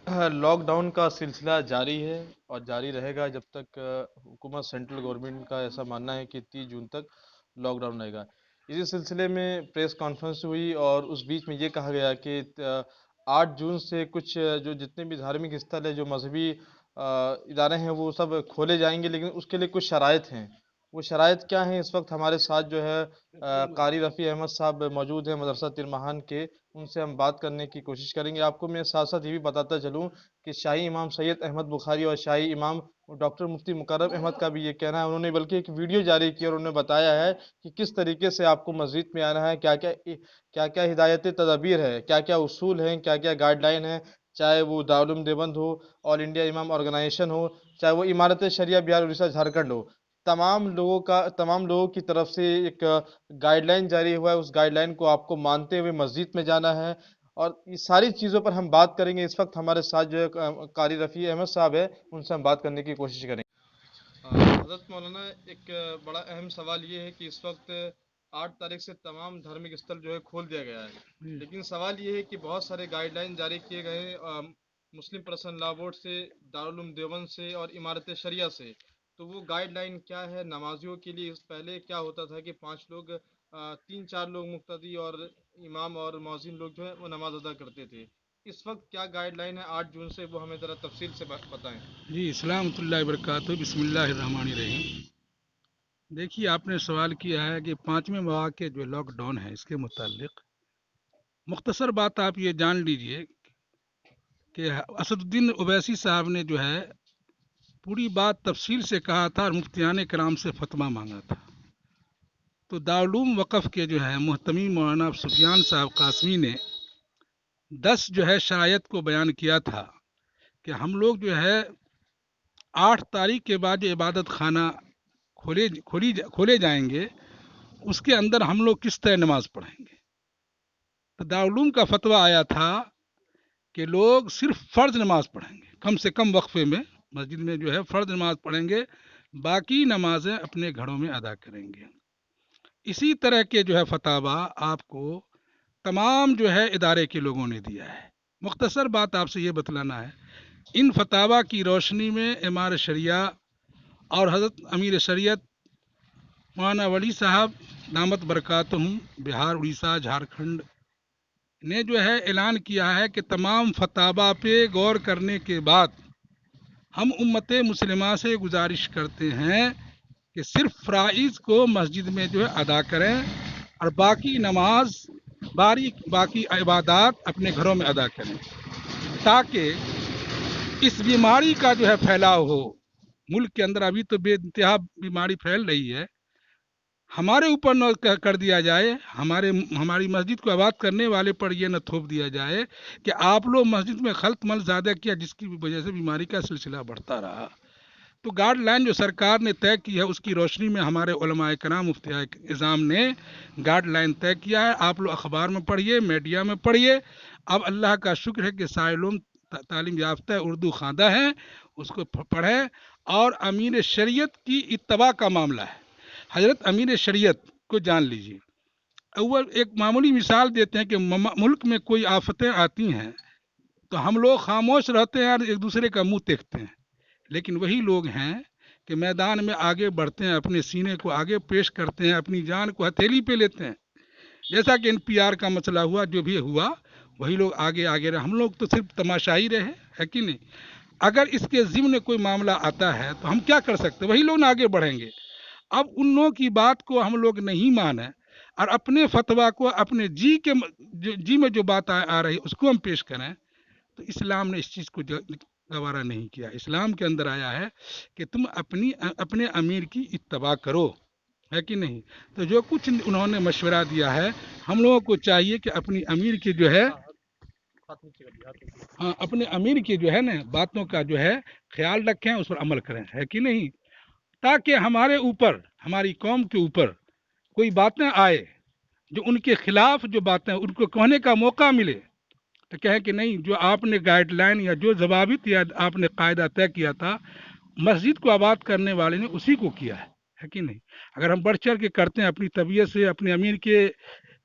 Lock down کا سلسلہ جاری ہے اور جاری رہے گا جب تک حکومت سینٹرل گورنمنٹ کا ایسا ماننا ہے کہ 30 جون تک لاک ڈاؤن رہے گا۔ اسی سلسلے میں پریس کانفرنس ہوئی اور اس بیچ میں یہ کہا گیا کہ 8 جون سے کچھ جو جتنے بھی دھارمک استھل ہے، جو مذہبی ادارے ہیں، وہ سب کھولے جائیں گے، لیکن اس کے لیے کچھ شرائط ہیں۔ وہ شرائط کیا ہیں؟ اس وقت ہمارے ساتھ جو ہے قاری رفیع احمد صاحب موجود ہیں مدرسہ تلمحان کے، ان سے ہم بات کرنے کی کوشش کریں گے۔ آپ کو میں ساتھ ساتھ یہ بھی بتاتا چلوں کہ شاہی امام سید احمد بخاری اور شاہی امام ڈاکٹر مفتی مقرب احمد کا بھی یہ کہنا ہے، انہوں نے بلکہ ایک ویڈیو جاری کی اور انہوں نے بتایا ہے کہ کس طریقے سے آپ کو مسجد میں آنا ہے، کیا کیا ہدایت تدابیر ہے، کیا کیا اصول ہیں، کیا کیا گائیڈ لائن ہے، چاہے وہ دارالعلوم دیوبند ہو، آل انڈیا امام آرگنائزیشن ہو، چاہے وہ امارت شریعہ بہار اڑیسہ جھارکھنڈ ہو۔ تمام لوگوں کی طرف سے ایک گائیڈ لائن جاری ہوا ہے، اس گائیڈ لائن کو آپ کو مانتے ہوئے مسجد میں جانا ہے، اور یہ ساری چیزوں پر ہم بات کریں گے۔ اس وقت ہمارے ساتھ جو ہے قاری رفیع احمد صاحب ہے، ان سے ہم بات کرنے کی کوشش کریں گے۔ حضرت مولانا، ایک بڑا اہم سوال یہ ہے کہ اس وقت 8 تاریخ سے تمام دھارمک استھل جو ہے کھول دیا گیا ہے، لیکن سوال یہ ہے کہ بہت سارے گائیڈ لائن جاری کیے گئے ہیں مسلم پرسنل لا بورڈ سے، دارالعلوم دیوبند سے اور امارت شریعہ سے۔ تو وہ گائیڈ لائن کیا ہے نمازیوں کے لیے؟ پہلے کیا ہوتا تھا کہ 5 لوگ، 3 4 لوگ مقتدی اور امام اور مؤذن لوگ جو ہے وہ نماز ادا کرتے تھے۔ اس وقت کیا گائیڈ لائن ہے 8 جون سے، وہ ہمیں ذرا تفصیل سے بتائیں۔ جی، السلام اللہ وبرکاتہ، بسم اللہ الرحمن الرحیم۔ دیکھیے، آپ نے سوال کیا ہے کہ 5ویں مواقع جو لاک ڈاؤن ہے اس کے متعلق مختصر بات آپ یہ جان لیجئے کہ اسد الدین اویسی صاحب نے جو ہے پوری بات تفصیل سے کہا تھا اور مفتیان کرام سے فتویٰ مانگا تھا۔ تو دارالعلوم وقف کے جو ہے محتمی مولانا سفیان صاحب قاسمی نے 10 جو ہے شرائط کو بیان کیا تھا کہ ہم لوگ جو ہے 8 تاریخ کے بعد جو عبادت خانہ کھولے جائیں گے، اس کے اندر ہم لوگ کس طرح نماز پڑھیں گے۔ تو دارالعلوم کا فتویٰ آیا تھا کہ لوگ صرف فرض نماز پڑھیں گے، کم سے کم وقفے میں مسجد میں جو ہے فرض نماز پڑھیں گے، باقی نمازیں اپنے گھروں میں ادا کریں گے۔ اسی طرح کے جو ہے فتاویٰ آپ کو تمام جو ہے ادارے کے لوگوں نے دیا ہے۔ مختصر بات آپ سے یہ بتلانا ہے، ان فتاویٰ کی روشنی میں امام شریعہ اور حضرت امیر شریعت مولانا ولی صاحب دامت برکاتہم بہار اڑیسہ جھارکھنڈ نے جو ہے اعلان کیا ہے کہ تمام فتاویٰ پہ غور کرنے کے بعد ہم امت مسلمہ سے گزارش کرتے ہیں کہ صرف فرائض کو مسجد میں جو ہے ادا کریں اور باقی نماز باقی عبادات اپنے گھروں میں ادا کریں، تاکہ اس بیماری کا جو ہے پھیلاؤ ہو۔ ملک کے اندر ابھی تو بے انتہا بیماری پھیل رہی ہے، ہمارے اوپر نہ کر دیا جائے، ہماری مسجد کو آباد کرنے والے پر یہ نہ تھوپ دیا جائے کہ آپ لوگ مسجد میں خلط مل زیادہ کیا، جس کی وجہ سے بیماری کا سلسلہ بڑھتا رہا۔ تو گائیڈ لائن جو سرکار نے طے کی ہے، اس کی روشنی میں ہمارے علماء کرام مفتی اعظام نے گائیڈ لائن طے کیا ہے۔ آپ لوگ اخبار میں پڑھیے، میڈیا میں پڑھیے۔ اب اللہ کا شکر ہے کہ سارے لوگ تعلیم یافتہ اردو خواندہ ہیں، اس کو پڑھیں۔ اور امیر شریعت کی اتباع کا معاملہ ہے، حضرت امیر شریعت کو جان لیجیے۔ اول ایک معمولی مثال دیتے ہیں کہ ملک میں کوئی آفتیں آتی ہیں تو ہم لوگ خاموش رہتے ہیں اور ایک دوسرے کا منہ دیکھتے ہیں، لیکن وہی لوگ ہیں کہ میدان میں آگے بڑھتے ہیں، اپنے سینے کو آگے پیش کرتے ہیں، اپنی جان کو ہتھیلی پہ لیتے ہیں۔ جیسا کہ NPR کا مسئلہ ہوا، جو بھی ہوا، وہی لوگ آگے رہے، ہم لوگ تو صرف تماشائی رہے، ہے کہ نہیں؟ اگر اس کے ضمن کوئی معاملہ آتا ہے تو ہم کیا کر سکتے؟ وہی لوگ آگے بڑھیں گے۔ اب ان لوگوں کی بات کو ہم لوگ نہیں مانیں اور اپنے فتویٰ کو اپنے جی میں جو بات آ رہی ہے اس کو ہم پیش کریں، تو اسلام نے اس چیز کو گوارا نہیں کیا۔ اسلام کے اندر آیا ہے کہ تم اپنے امیر کی اتباع کرو، ہے کہ نہیں؟ تو جو کچھ انہوں نے مشورہ دیا ہے، ہم لوگوں کو چاہیے کہ اپنی امیر کی جو ہے اپنے امیر کی جو ہے نا باتوں کا جو ہے خیال رکھیں، اس پر عمل کریں، ہے کہ نہیں؟ تاکہ ہمارے اوپر، ہماری قوم کے اوپر کوئی باتیں آئے جو ان کے خلاف، جو باتیں ان کو کہنے کا موقع ملے، تو کہیں کہ نہیں، جو آپ نے گائیڈ لائن یا جو ضوابط یا آپ نے قاعدہ طے کیا تھا مسجد کو آباد کرنے والے نے اسی کو کیا ہے کہ نہیں؟ اگر ہم بڑھ چڑھ کے کرتے ہیں، اپنی طبیعت سے اپنے امیر کے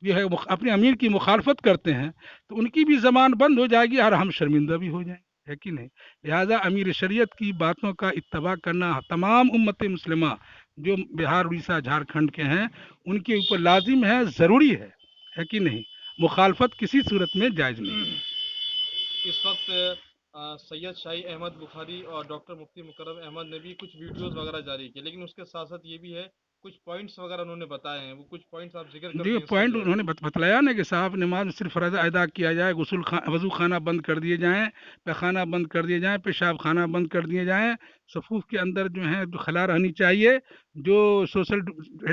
جو ہے اپنے امیر کی مخالفت کرتے ہیں، تو ان کی بھی زبان بند ہو جائے گی اور ہم شرمندہ بھی ہو جائیں گے۔ ہے کہ نہیں؟ لہٰذا امیر شریعت کی باتوں کا اتباع کرنا تمام امت مسلمہ جو بہار اڑیسہ جھارکھنڈ کے ہیں ان کے اوپر لازم ہے، ضروری ہے کہ نہیں؟ مخالفت کسی صورت میں جائز نہیں ہے۔ اس وقت سید شاہی احمد بخاری اور ڈاکٹر مفتی مکرم احمد نے بھی کچھ ویڈیوز وغیرہ جاری کیے، لیکن اس کے ساتھ ساتھ یہ بھی ہے کچھ پوائنٹس وغیرہ انہوں نے بتائے ہیں، وہ کچھ پوائنٹس آپ ذکر کر جو دیں اس سے پوائنٹ جو ہے انہوں نے بتلایا نا کہ صاحب نماز میں صرف فرض ادا کیا جائے، وضو خانہ بند کر دیے جائیں، پیخانہ بند کر دیے جائیں، پیشاب خانہ بند کر دیے جائیں، صفوف کے اندر جو ہے جو خلا رہنی چاہیے، جو سوشل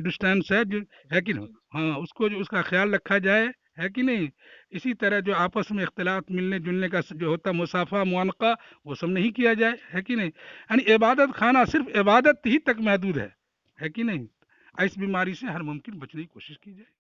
ڈسٹینس ہے جو ہے کہ نہیں، ہاں اس کو جو اس کا خیال رکھا جائے، ہے کہ نہیں؟ اسی طرح جو آپس میں اختلاط ملنے جلنے کا جو ہوتا مصافحہ معانقہ وہ سب نہیں کیا جائے، ہے کہ نہیں؟ یعنی عبادت خانہ صرف عبادت ہی تک محدود ہے کہ نہیں؟ اس بیماری سے ہر ممکن بچنے کی کوشش کی جائے۔